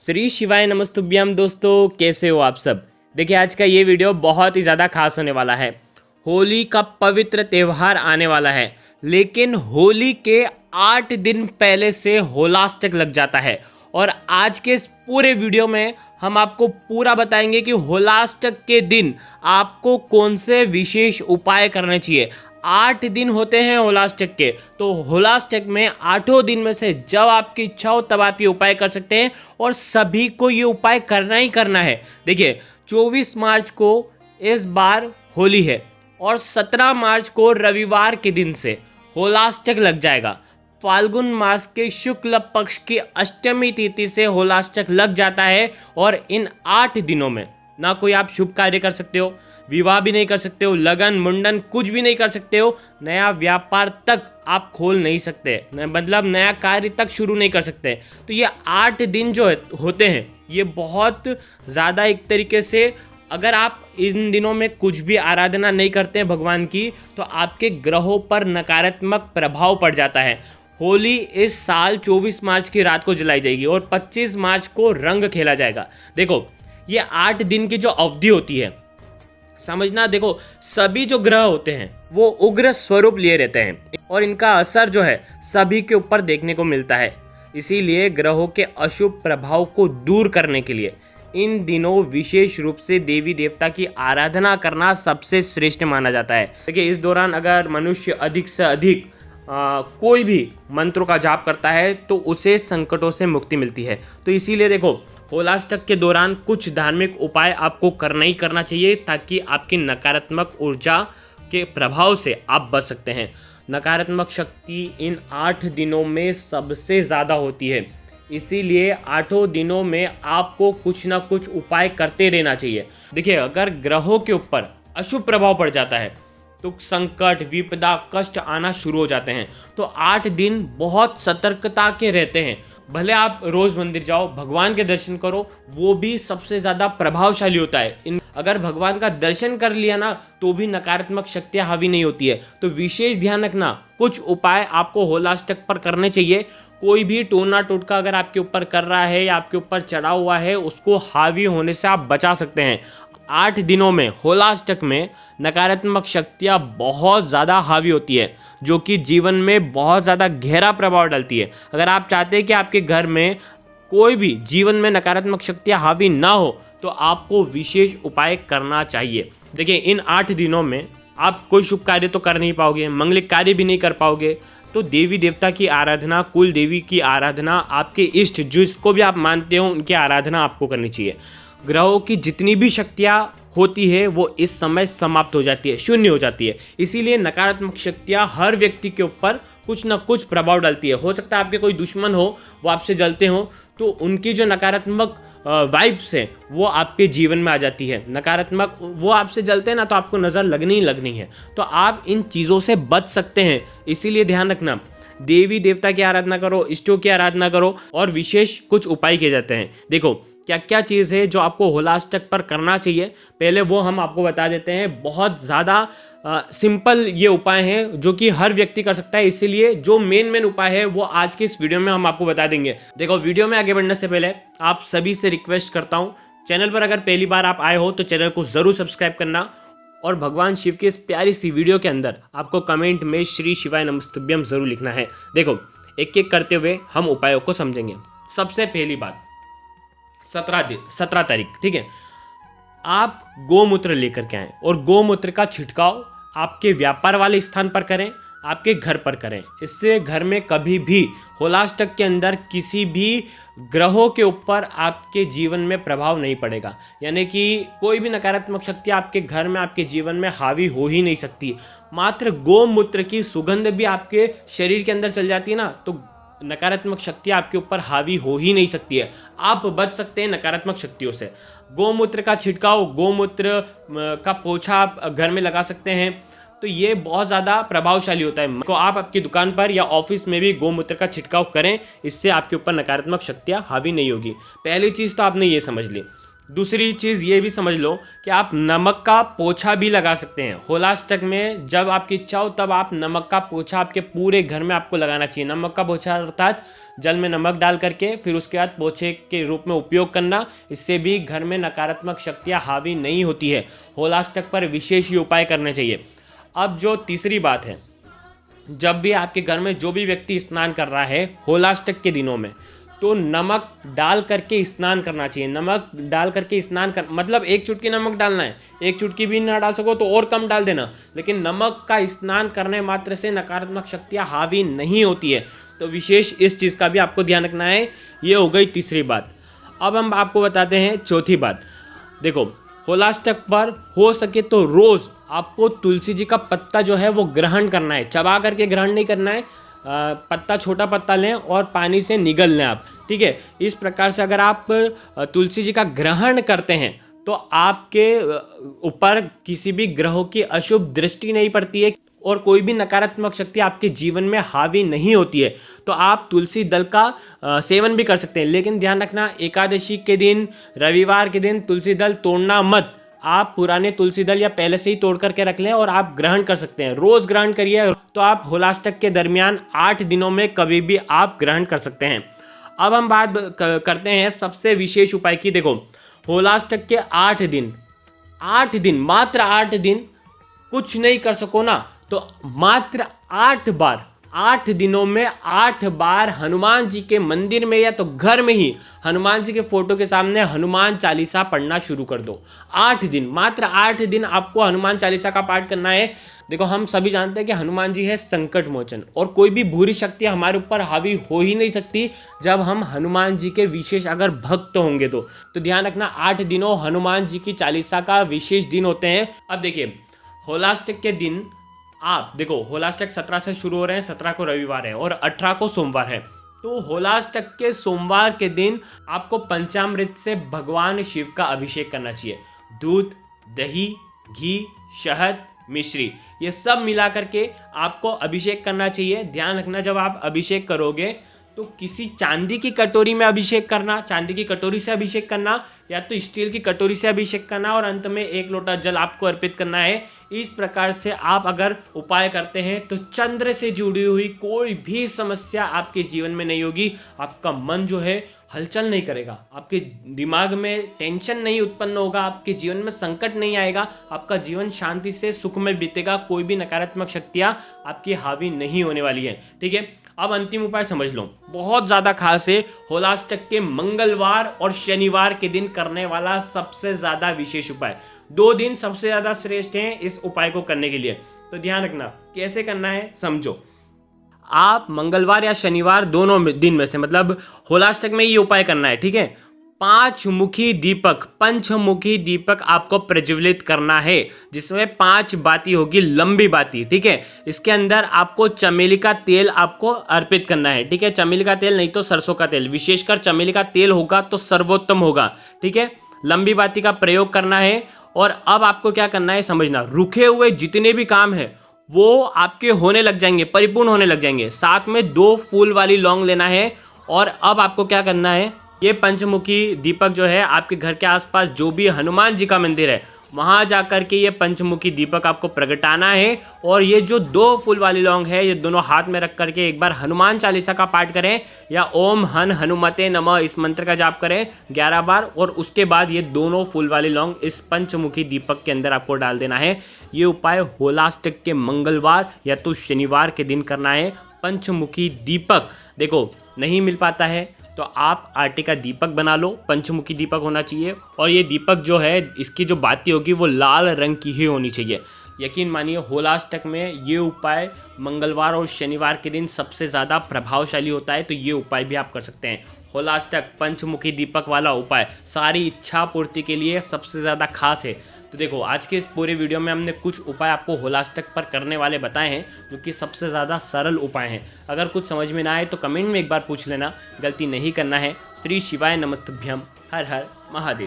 श्री शिवाय नमस्तुभ्यम दोस्तों, कैसे हो आप सब। देखिए, आज का ये वीडियो बहुत ही ज़्यादा खास होने वाला है। होली का पवित्र त्यौहार आने वाला है, लेकिन होली के 8 दिन पहले से होलाष्टक लग जाता है। और आज के इस पूरे वीडियो में हम आपको पूरा बताएंगे कि होलाष्टक के दिन आपको कौन से विशेष उपाय करने चाहिए। 8 दिन होते हैं होलाष्टक के, तो होलाष्टक में 8 दिन में से जब आपकी इच्छा हो तब आप ये उपाय कर सकते हैं और सभी को ये उपाय करना ही करना है। देखिए, 24 मार्च को इस बार होली है और 17 मार्च को रविवार के दिन से होलाष्टक लग जाएगा। फाल्गुन मास के शुक्ल पक्ष की अष्टमी तिथि से होलाष्टक लग जाता है और इन 8 दिनों में ना कोई आप शुभ कार्य कर सकते हो, विवाह भी नहीं कर सकते हो, लगन मुंडन कुछ भी नहीं कर सकते हो, नया व्यापार तक आप खोल नहीं सकते, मतलब नया कार्य तक शुरू नहीं कर सकते। तो ये 8 दिन जो होते हैं ये बहुत ज़्यादा एक तरीके से, अगर आप इन दिनों में कुछ भी आराधना नहीं करते हैं भगवान की, तो आपके ग्रहों पर नकारात्मक प्रभाव पड़ जाता है। होली इस साल 24 मार्च की रात को जलाई जाएगी और 25 मार्च को रंग खेला जाएगा। देखो, ये 8 दिन की जो अवधि होती है, समझना, देखो सभी जो ग्रह होते हैं वो उग्र स्वरूप लिए रहते हैं और इनका असर जो है सभी के ऊपर देखने को मिलता है। इसीलिए ग्रहों के अशुभ प्रभाव को दूर करने के लिए इन दिनों विशेष रूप से देवी देवता की आराधना करना सबसे श्रेष्ठ माना जाता है। देखिए, इस दौरान अगर मनुष्य अधिक से अधिक कोई भी मंत्रों का जाप करता है तो उसे संकटों से मुक्ति मिलती है। तो इसीलिए देखो, होलाष्टक के दौरान कुछ धार्मिक उपाय आपको करना ही करना चाहिए ताकि आपकी नकारात्मक ऊर्जा के प्रभाव से आप बच सकते हैं। नकारात्मक शक्ति इन 8 दिनों में सबसे ज़्यादा होती है, इसीलिए 8 दिनों में आपको कुछ ना कुछ उपाय करते रहना चाहिए। देखिए, अगर ग्रहों के ऊपर अशुभ प्रभाव पड़ जाता है तो संकट, विपदा, कष्ट आना शुरू हो जाते हैं। तो 8 दिन बहुत सतर्कता के रहते हैं। भले आप रोज मंदिर जाओ, भगवान के दर्शन करो, वो भी सबसे ज़्यादा प्रभावशाली होता है। अगर भगवान का दर्शन कर लिया ना तो भी नकारात्मक शक्तियाँ हावी नहीं होती है। तो विशेष ध्यान रखना, कुछ उपाय आपको होलाष्टक पर करने चाहिए। कोई भी टोना टोटका अगर आपके ऊपर कर रहा है या आपके ऊपर चढ़ा हुआ है, उसको हावी होने से आप बचा सकते हैं। 8 दिनों में होलाष्टक में नकारात्मक शक्तियाँ बहुत ज़्यादा हावी होती है, जो कि जीवन में बहुत ज़्यादा गहरा प्रभाव डालती है। अगर आप चाहते हैं कि आपके घर में कोई भी जीवन में नकारात्मक शक्तियाँ हावी ना हो तो आपको विशेष उपाय करना चाहिए। देखिए, इन 8 दिनों में आप कोई शुभ कार्य तो कर नहीं पाओगे, मंगलिक कार्य भी नहीं कर पाओगे, तो देवी देवता की आराधना, कुल देवी की आराधना, आपके इष्ट जिसको भी आप मानते हो उनकी आराधना आपको करनी चाहिए। ग्रहों की जितनी भी शक्तियाँ होती है वो इस समय समाप्त हो जाती है, शून्य हो जाती है। इसीलिए नकारात्मक शक्तियाँ हर व्यक्ति के ऊपर कुछ ना कुछ प्रभाव डालती है। हो सकता है आपके कोई दुश्मन हो, वो आपसे जलते हो, तो उनकी जो नकारात्मक वाइब्स है वो आपके जीवन में आ जाती है। नकारात्मक वो आपसे जलते हैं ना, तो आपको नज़र लगनी ही लगनी है। तो आप इन चीज़ों से बच सकते हैं। इसीलिए ध्यान रखना, देवी देवता की आराधना करो, इष्टों की आराधना करो और विशेष कुछ उपाय किए जाते हैं। देखो, क्या क्या चीज़ है जो आपको होलाष्टक पर करना चाहिए, पहले वो हम आपको बता देते हैं। बहुत ज़्यादा सिंपल ये उपाय हैं जो कि हर व्यक्ति कर सकता है, इसीलिए जो मेन उपाय है वो आज की इस वीडियो में हम आपको बता देंगे। देखो, वीडियो में आगे बढ़ने से पहले आप सभी से रिक्वेस्ट करता हूँ, चैनल पर अगर पहली बार आप आए हो तो चैनल को ज़रूर सब्सक्राइब करना और भगवान शिव की इस प्यारी सी वीडियो के अंदर आपको कमेंट में श्री शिवाय नमस्तुभ्यम ज़रूर लिखना है। देखो, एक एक करते हुए हम उपायों को समझेंगे। सबसे पहली बात, 17 तारीख, ठीक है, आप गोमूत्र लेकर के आएँ और गोमूत्र का छिड़काव आपके व्यापार वाले स्थान पर करें, आपके घर पर करें। इससे घर में कभी भी होलाष्टक के अंदर किसी भी ग्रहों के ऊपर आपके जीवन में प्रभाव नहीं पड़ेगा, यानी कि कोई भी नकारात्मक शक्ति आपके घर में, आपके जीवन में हावी हो ही नहीं सकती। मात्र गोमूत्र की सुगंध भी आपके शरीर के अंदर चल जाती है ना, तो नकारात्मक शक्ति आपके ऊपर हावी हो ही नहीं सकती है। आप बच सकते हैं नकारात्मक शक्तियों से। गोमूत्र का छिड़काव, गोमूत्र का पोछा आप घर में लगा सकते हैं, तो ये बहुत ज़्यादा प्रभावशाली होता है। तो आप आपकी दुकान पर या ऑफिस में भी गोमूत्र का छिड़काव करें, इससे आपके ऊपर नकारात्मक शक्तियाँ हावी नहीं होगी। पहली चीज़ तो आपने ये समझ ली। दूसरी चीज़ ये भी समझ लो कि आप नमक का पोछा भी लगा सकते हैं। होलाष्टक में जब आपकी इच्छा हो तब आप नमक का पोछा आपके पूरे घर में आपको लगाना चाहिए। नमक का पोछा अर्थात जल में नमक डाल करके फिर उसके बाद पोछे के रूप में उपयोग करना। इससे भी घर में नकारात्मक शक्तियाँ हावी नहीं होती है। होलाष्टक पर विशेष ही उपाय करने चाहिए। अब जो तीसरी बात है, जब भी आपके घर में जो भी व्यक्ति स्नान कर रहा है होलाष्टक के दिनों में, तो नमक डाल करके स्नान करना चाहिए। नमक डाल करके स्नान कर मतलब 1 चुटकी नमक डालना है। 1 चुटकी भी ना डाल सको तो और कम डाल देना, लेकिन नमक का स्नान करने मात्र से नकारात्मक शक्तियाँ हावी नहीं होती है। तो विशेष इस चीज़ का भी आपको ध्यान रखना है। ये हो गई तीसरी बात। अब हम आपको बताते हैं चौथी बात। देखो, होलाष्टक पर हो सके तो रोज़ आपको तुलसी जी का पत्ता जो है वो ग्रहण करना है। चबा करके ग्रहण नहीं करना है। पत्ता, छोटा पत्ता लें और पानी से निगल लें आप, ठीक है। इस प्रकार से अगर आप तुलसी जी का ग्रहण करते हैं तो आपके ऊपर किसी भी ग्रहों की अशुभ दृष्टि नहीं पड़ती है और कोई भी नकारात्मक शक्ति आपके जीवन में हावी नहीं होती है। तो आप तुलसी दल का सेवन भी कर सकते हैं, लेकिन ध्यान रखना एकादशी के दिन, रविवार के दिन तुलसी दल तोड़ना मत। आप पुराने तुलसी दल या पहले से ही तोड़ करके रख लें और आप ग्रहण कर सकते हैं। रोज ग्रहण करिए। तो आप होलाष्टक के दरमियान 8 दिनों में कभी भी आप ग्रहण कर सकते हैं। अब हम बात करते हैं सबसे विशेष उपाय की। देखो, होलाष्टक के 8 दिन मात्र 8 दिन कुछ नहीं कर सको ना, तो मात्र 8 दिनों में 8 बार हनुमान जी के मंदिर में या तो घर में ही हनुमान जी के फोटो के सामने हनुमान चालीसा पढ़ना शुरू कर दो। 8 दिन, मात्र 8 दिन आपको हनुमान चालीसा का पाठ करना है। देखो, हम सभी जानते हैं कि हनुमान जी है संकट मोचन, और कोई भी बुरी शक्ति हमारे ऊपर हावी हो ही नहीं सकती जब हम हनुमान जी के विशेष अगर भक्त होंगे तो ध्यान रखना 8 दिनों हनुमान जी की चालीसा का विशेष दिन होते हैं। अब देखिए, होलाष्टक के दिन आप देखो, होलाष्टक 17 से शुरू हो रहे हैं, 17 को रविवार है और 18 को सोमवार है। तो होलाष्टक के सोमवार के दिन आपको पंचामृत से भगवान शिव का अभिषेक करना चाहिए। दूध, दही, घी, शहद, मिश्री, ये सब मिला करके आपको अभिषेक करना चाहिए। ध्यान रखना, जब आप अभिषेक करोगे तो किसी चांदी की कटोरी में अभिषेक करना, चांदी की कटोरी से अभिषेक करना या तो स्टील की कटोरी से अभिषेक करना, और अंत में 1 लोटा जल आपको अर्पित करना है। इस प्रकार से आप अगर उपाय करते हैं तो चंद्र से जुड़ी हुई कोई भी समस्या आपके जीवन में नहीं होगी। आपका मन जो है हलचल नहीं करेगा, आपके दिमाग में टेंशन नहीं उत्पन्न होगा, आपके जीवन में संकट नहीं आएगा, आपका जीवन शांति से सुख में बीतेगा। कोई भी नकारात्मक शक्तियाँ आपकी हावी नहीं होने वाली है, ठीक है। अब अंतिम उपाय समझ लो, बहुत ज़्यादा खास है। होलाष्टक के मंगलवार और शनिवार के दिन करने वाला सबसे ज़्यादा विशेष उपाय। 2 दिन सबसे ज़्यादा श्रेष्ठ हैं इस उपाय को करने के लिए। तो ध्यान रखना कैसे करना है, समझो। आप मंगलवार या शनिवार दोनों दिन में से, मतलब होलाष्टक में ये उपाय करना है, ठीक है। 5 मुखी दीपक, पंचमुखी दीपक आपको प्रज्वलित करना है, जिसमें 5 बाती होगी, लंबी बाती, ठीक है। इसके अंदर आपको चमेली का तेल आपको अर्पित करना है, ठीक है। चमेली का तेल नहीं तो सरसों का तेल, विशेषकर चमेली का तेल होगा तो सर्वोत्तम होगा, ठीक है। लंबी बाती का प्रयोग करना है। और अब आपको क्या करना है समझना, रुके हुए जितने भी काम है वो आपके होने लग जाएंगे, परिपूर्ण होने लग जाएंगे। साथ में 2 फूल वाली लौंग लेना है। और अब आपको क्या करना है, ये पंचमुखी दीपक जो है आपके घर के आसपास जो भी हनुमान जी का मंदिर है वहाँ जाकर के ये पंचमुखी दीपक आपको प्रगटाना है। और ये जो 2 फूल वाली लौंग है ये दोनों हाथ में रख करके एक बार हनुमान चालीसा का पाठ करें या ओम हन हनुमते नमः इस मंत्र का जाप करें 11 बार। और उसके बाद ये दोनों फूल वाली लौंग इस पंचमुखी दीपक के अंदर आपको डाल देना है। ये उपाय होलाष्टक के मंगलवार या तो शनिवार के दिन करना है। पंचमुखी दीपक देखो नहीं मिल पाता है तो आप आटे का दीपक बना लो, पंचमुखी दीपक होना चाहिए। और ये दीपक जो है इसकी जो बाती होगी वो लाल रंग की ही होनी चाहिए। यकीन मानिए होलाष्टक में ये उपाय मंगलवार और शनिवार के दिन सबसे ज़्यादा प्रभावशाली होता है, तो ये उपाय भी आप कर सकते हैं। होलाष्टक पंचमुखी दीपक वाला उपाय सारी इच्छा पूर्ति के लिए सबसे ज़्यादा खास है। तो देखो आज के इस पूरे वीडियो में हमने कुछ उपाय आपको होलाष्टक पर करने वाले बताए हैं जो कि सबसे ज़्यादा सरल उपाय हैं। अगर कुछ समझ में ना आए तो कमेंट में एक बार पूछ लेना, गलती नहीं करना है। श्री शिवाय नमस्तभ्यम, हर हर महादेव।